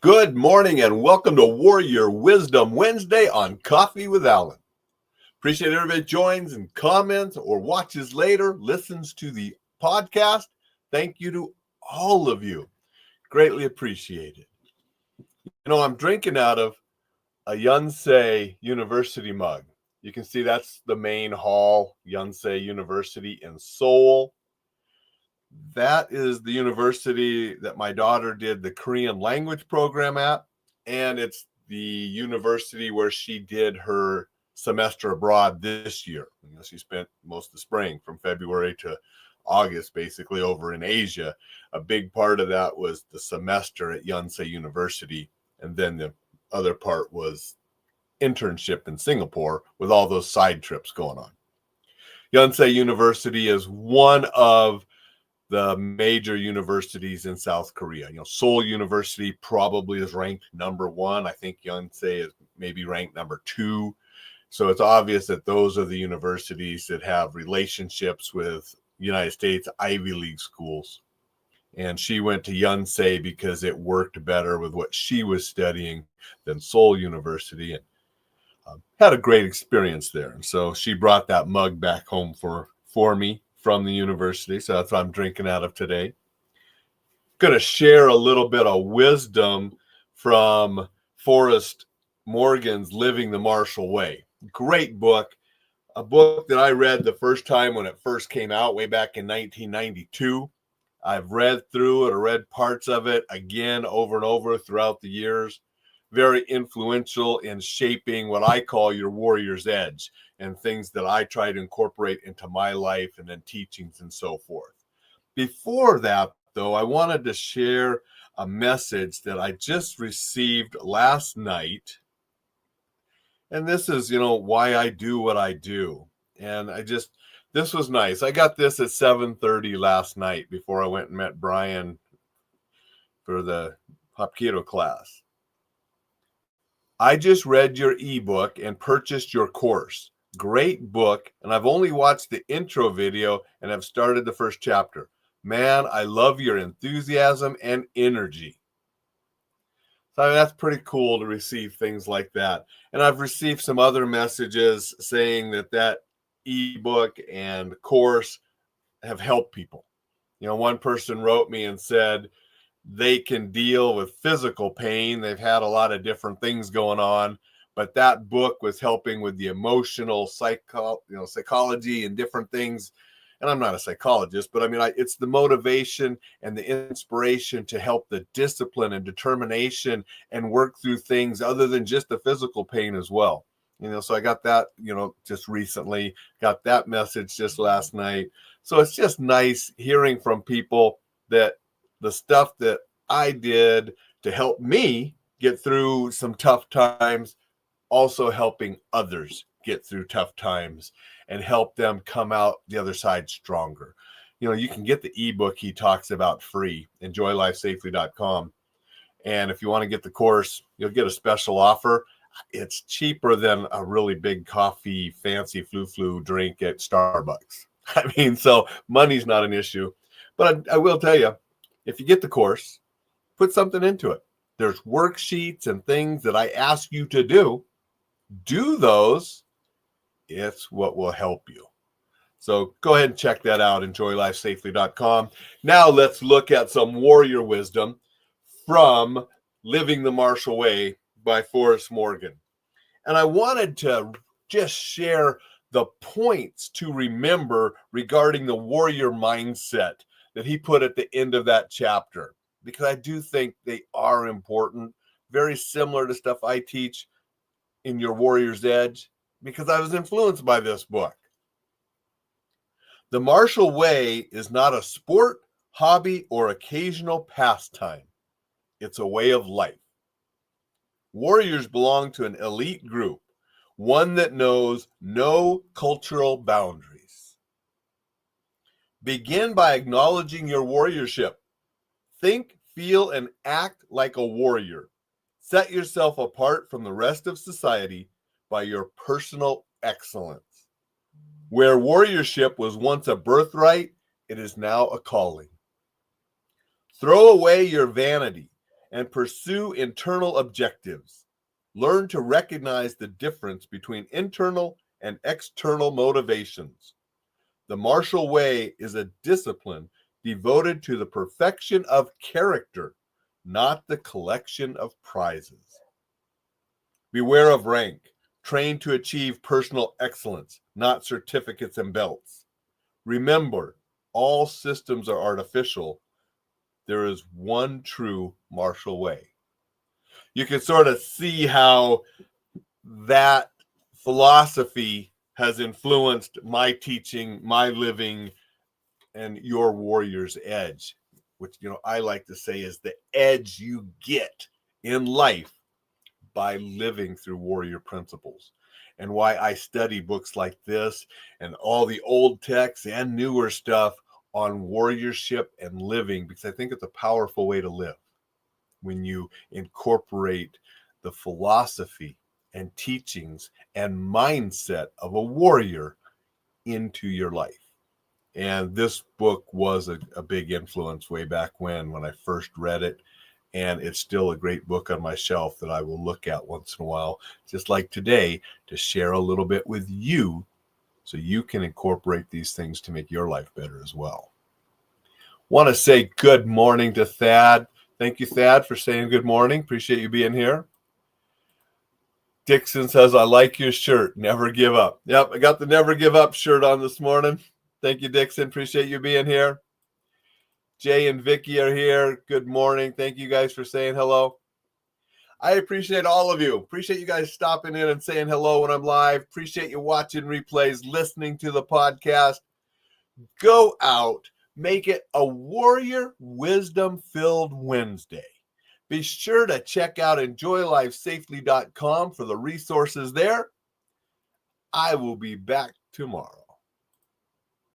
Good morning and welcome to Warrior Wisdom Wednesday on Coffee with Alain. Appreciate everybody joins and comments or watches later, listens to the podcast. Thank you to all of you. Greatly appreciated. I'm drinking out of a Yonsei University mug. You can see that's the main hall, Yonsei University in Seoul. That is the university that my daughter did the Korean language program at, and it's the university where she did her semester abroad this year. She spent most of the spring from February to August basically over in Asia. A big part of that was the semester at Yonsei University, and then the other part was internship in Singapore with all those side trips going on. Yonsei University is one of the major universities in South Korea. Seoul University probably is ranked number one. I think Yonsei is maybe ranked number two. So it's obvious that those are the universities that have relationships with United States Ivy League schools. And she went to Yonsei because it worked better with what she was studying than Seoul University, and had a great experience there. And so she brought that mug back home for me from the university. So that's what I'm drinking out of today. Going to share a little bit of wisdom from Forrest Morgan's Living the Matial Way. Great book. A book that I read the first time when it first came out way back in 1992. I've read through it or read parts of it again over and over throughout the years. Very influential in shaping what I call your warrior's edge and things that I try to incorporate into my life and then teachings and so forth. Before that, though, I wanted to share a message that I just received last night. And this is, why I do what I do. And this was nice. I got this at 7:30 last night before I went and met Brian for the Hapkido class. I just read your ebook and purchased your course. Great book, and I've only watched the intro video and have started the first chapter. Man, I love your enthusiasm and energy. So that's pretty cool to receive things like that. And I've received some other messages saying that ebook and course have helped people. One person wrote me and said, they can deal with physical pain. They've had a lot of different things going on, but that book was helping with the emotional psychology and different things. And I'm not a psychologist, but it's the motivation and the inspiration to help the discipline and determination and work through things other than just the physical pain as well. So I got that, just recently, got that message just last night. So it's just nice hearing from people that the stuff that I did to help me get through some tough times, also helping others get through tough times and help them come out the other side stronger. You can get the ebook he talks about free, enjoylifesafely.com. And if you want to get the course, you'll get a special offer. It's cheaper than a really big coffee, fancy flu drink at Starbucks. So money's not an issue. But I will tell you, if you get the course, put something into it. There's worksheets and things that I ask you to do. Do those. It's what will help you. So go ahead and check that out, enjoylifesafely.com. Now let's look at some warrior wisdom from Living the Matial Way by Forrest Morgan. And I wanted to just share the points to remember regarding the warrior mindset that he put at the end of that chapter, because I do think they are important, very similar to stuff I teach in your Warrior's Edge, because I was influenced by this book. The Matial Way is not a sport, hobby, or occasional pastime. It's a way of life. Warriors belong to an elite group, one that knows no cultural boundaries. Begin by acknowledging your warriorship. Think, feel, and act like a warrior. Set yourself apart from the rest of society by your personal excellence. Where warriorship was once a birthright, it is now a calling. Throw away your vanity and pursue internal objectives. Learn to recognize the difference between internal and external motivations. The Matial Way is a discipline devoted to the perfection of character, not the collection of prizes. Beware of rank. Train to achieve personal excellence, not certificates and belts. Remember, all systems are artificial. There is one true Matial Way. You can sort of see how that philosophy has influenced my teaching, my living, and your warrior's edge, which, I like to say is the edge you get in life by living through warrior principles, and why I study books like this and all the old texts and newer stuff on warriorship and living, because I think it's a powerful way to live when you incorporate the philosophy and teachings and mindset of a warrior into your life. And this book was a big influence way back when I first read it. And it's still a great book on my shelf that I will look at once in a while, just like today, to share a little bit with you so you can incorporate these things to make your life better as well. Want to say good morning to Thad. Thank you, Thad, for saying good morning. Appreciate you being here. Dixon says, I like your shirt. Never give up. Yep, I got the Never Give Up shirt on this morning. Thank you, Dixon. Appreciate you being here. Jay and Vicky are here. Good morning. Thank you guys for saying hello. I appreciate all of you. Appreciate you guys stopping in and saying hello when I'm live. Appreciate you watching replays, listening to the podcast. Go out, make it a warrior wisdom-filled Wednesday. Be sure to check out enjoylifesafely.com for the resources there. I will be back tomorrow.